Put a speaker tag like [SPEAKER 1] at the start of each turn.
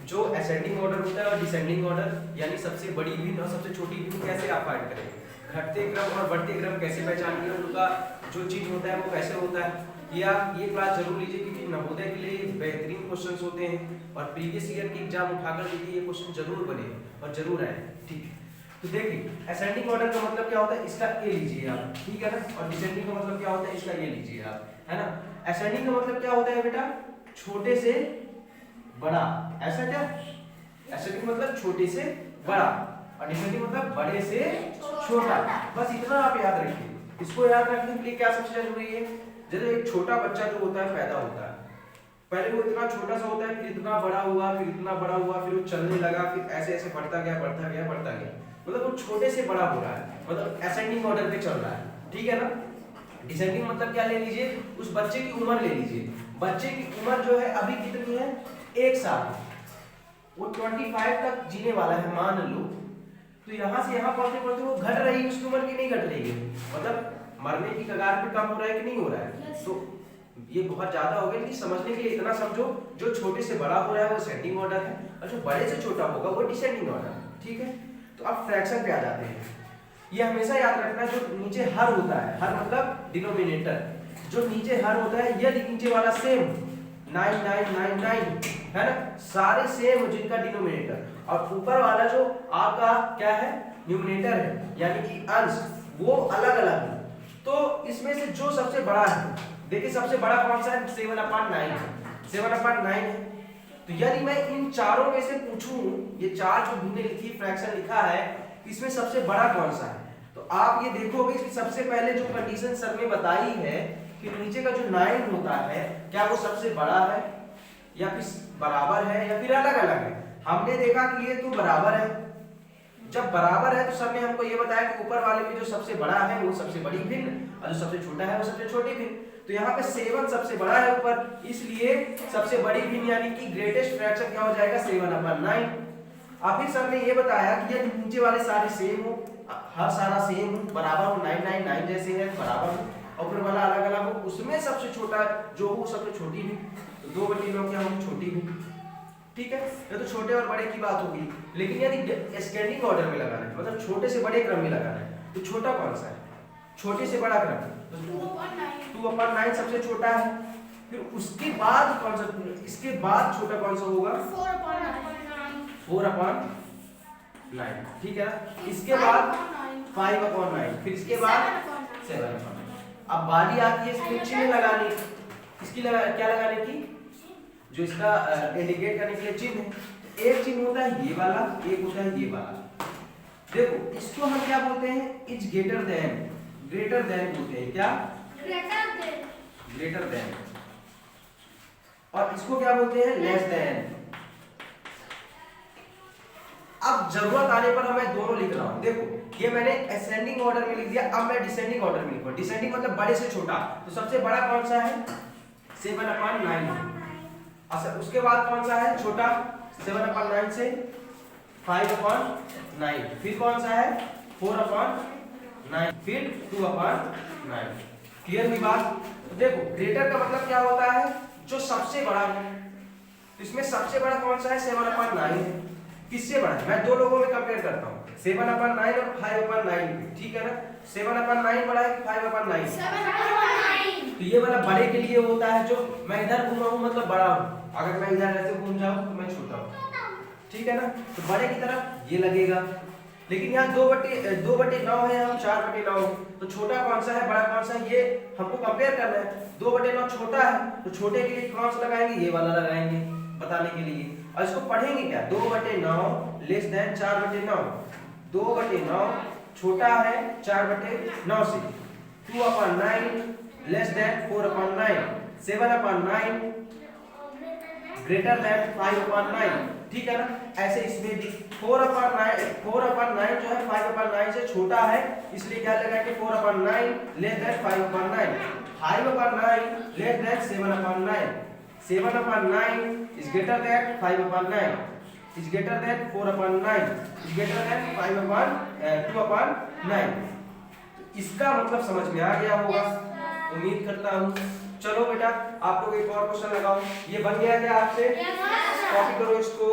[SPEAKER 1] जो ascending order होता है और डिसेंडिंग ऑर्डर, यानी सबसे बड़ी भिन्न और सबसे छोटी भिन्न कैसे आप फाइंड करेंगे, घटते क्रम और बढ़ते क्रम कैसे पहचानिए, उनका जो चीज होता है वो कैसे होता है, ये क्लास जरूर लीजिए क्योंकि नवोदय के लिए बेहतरीन क्वेश्चंस होते हैं और प्रीवियस ईयर की एग्जाम उठाकर देखिए ये क्वेश्चन जरूर बने और जरूर आए। ठीक है, तो देखिए असेंडिंग ऑर्डर का मतलब क्या होता है, इसका ए लीजिए आप, ठीक है ना, और डिसेंडिंग का मतलब क्या होता है, इसका ए लीजिए आप, है ना। असेंडिंग का मतलब क्या होता है बेटा, छोटे से बड़ा, ऐसा क्या, असेंडिंग मतलब छोटे से बड़ा और डिसेंडिंग मतलब बड़े से छोटा, बस इतना आप याद रखिए। इसको याद रखने के लिए क्या सबसे जरूरी है, जैसे एक छोटा बच्चा जो होता है पैदा होता है, पहले वो इतना छोटा सा होता है, फिर इतना बड़ा हुआ, फिर इतना बड़ा हुआ, फिर वो चलने लगा, फिर ऐसे ऐसे बढ़ता गया बढ़ता गया बढ़ता गया, मतलब वो छोटे से बड़ा हो रहा है, मतलब असेंडिंग ऑर्डर पे चल रहा है, ठीक है ना। डिसेंडिंग मतलब क्या ले लीजिए, उस बच्चे की उम्र ले लीजिए, बच्चे की उम्र जो है अभी कितनी है, 1 साल, वो 25 तक जीने वाला है मान लो, तो यहाँ से यहाँ पहुंचते पहुंचते वो घट रही है उसकी उम्र की, नहीं घट रही है, मतलब मरने की कगार पे कम हो रहा है कि नहीं हो रहा है। तो ये बहुत ज्यादा हो गया, लेकिन समझने के लिए इतना समझो, जो छोटे से बड़ा हो रहा है वो असेंडिंग ऑर्डर है और जो बड़े से छोटा होगा वो डिसेंडिंग ऑर्डर है, ठीक है। तो अब फ्रैक्शन पे आ जाते हैं, ये हमेशा याद रखना, जो नीचे हर होता है, हर मतलब डिनोमिनेटर, जो नीचे हर होता है यदि नीचे वाला सेम 9999 है ना, सारे सेम हो जिनका डिनोमिनेटर, और ऊपर वाला जो आपका क्या है न्यूमरेटर है यानी कि अंश, वो अलग अलग है, तो इसमें से जो सबसे बड़ा है, देखिए सबसे बड़ा कौन सा है, 7/9 है, 7/9 है। तो यदि मैं इन चारों में से पूछूं, ये चार जो भिन्न लिखी फ्रैक्शन लिखा है, इसमें सबसे बड़ा कौन सा है, तो आप ये देखोगे कि सबसे पहले जो कंडीशन सर ने बताई है कि नीचे का जो 9 होता है, क्या वो सबसे बड़ा है या फिर बराबर है या फिर अलग अलग है। हमने देखा कि ये तो बराबर है, जब बराबर है तो सर ने हमको ये बताया कि ऊपर वाले में जो सबसे बड़ा है वो सबसे बड़ी भिन्न और जो सबसे छोटा है वो सबसे छोटी भिन्न, तो यहाँ पे 7 सबसे बड़ा है ऊपर, इसलिए सबसे बड़ी भिन्न यानी कि ग्रेटेस्ट फ्रैक्शन क्या हो जाएगा, 7/9। अब फिर सर ने ये बताया कि यदि नीचे वाले सारे सेम हो, हर सारा सेम हो, बराबर हो, 999 जैसे है बराबर हो, और ऊपर वाला अलग अलग हो, उसमें सबसे छोटा जो हो सबसे छोटी भी, तो 2/9 क्या होगी, छोटी भी, ठीक है। ये तो छोटे और बड़े की बात होगी, लेकिन यदि एस्केंडिंग ऑर्डर में लगाना है, मतलब छोटे से बड़े क्रम में लगाना है, तो छोटा कौन सा है, छोटे से बड़ा क्रम, तो 2/9 सबसे छोटा है, फिर उसके बाद कौन सा, इसके बाद छोटा कौन सा होगा, 4/9, ठीक है। इसके बाद 5/9, फिर इसके बाद 7/9। अब बारी आती है इसमें चिन्ह लगाने की, इसकी क्या लगाने की, जो इसका इंडिकेट करने के लिए चिन्ह है, तो एक चिन्ह होता है ये वाला, एक होता है ये वाला। देखो इसको हम क्या बोलते हैं, इज ग्रेटर देन बोलते हैं, क्या ग्रेटर देन, और इसको क्या बोलते हैं, लेस देन। अब जरूरत आने पर मैं दोनों लिख रहा हूं, देखो ये मैंने असेंडिंग ऑर्डर में लिख दिया, अब मैं डिसेंडिंग ऑर्डर में लिखूंगा। डिसेंडिंग मतलब बड़े से छोटा, तो सबसे बड़ा कौन सा है, 7/9, अच्छा उसके बाद कौन सा है छोटा, 7/9 से 5/9, फिर कौन सा है 4/9, फिर 2/9। क्लियर हुई बात। तो देखो ग्रेटर का मतलब क्या होता है, जो सबसे बड़ा है, तो इसमें सबसे बड़ा कौन सा है, 7/9 है। किससे बड़ा है, मैं दो लोगों में कंपेयर करता हूँ, 7/9 और 5/9, ठीक है ना। 7/9 बड़ा है कि 5/9, 7/9। तो ये वाला बड़े के लिए होता है, जो मैं इधर घूमा हूँ मतलब बड़ा हूँ, अगर मैं इधर ऐसे घूम जाऊँ तो मैं छोटा हूँ, ठीक है ना। तो बड़े की तरफ ये लगेगा, लेकिन यहाँ 2/9 है, हम 4/9, तो छोटा कौन सा है बड़ा कौन सा है, ये हमको कंपेयर करना है। 2/9 छोटा है, तो छोटे के लिए कौन सा लगाएंगे, ये वाला लगाएंगे बताने के लिए। और इसको पढ़ेंगे क्या, 2/9 लेस देन 4/9, 2/9 छोटा है 4/9 से, 2/9 लेस देन 4/9, 7/9 ग्रेटर देन 5/9, ठीक है ना। ऐसे इसमें भी 4/9 जो है 5/9 से छोटा है, इसलिए क्या लगाएंगे 4/9 less than 5/9, 5/9 less than 7/9, 7/9 is greater than 5/9, is greater than 4/9, is greater than 2/9। इसका मतलब समझ में आ गया होगा, उम्मीद करता हूँ। चलो बेटा आप लोग एक और क्वेश्चन लगाओ। ये बन गया क्या आपसे? कॉपी करो इसको।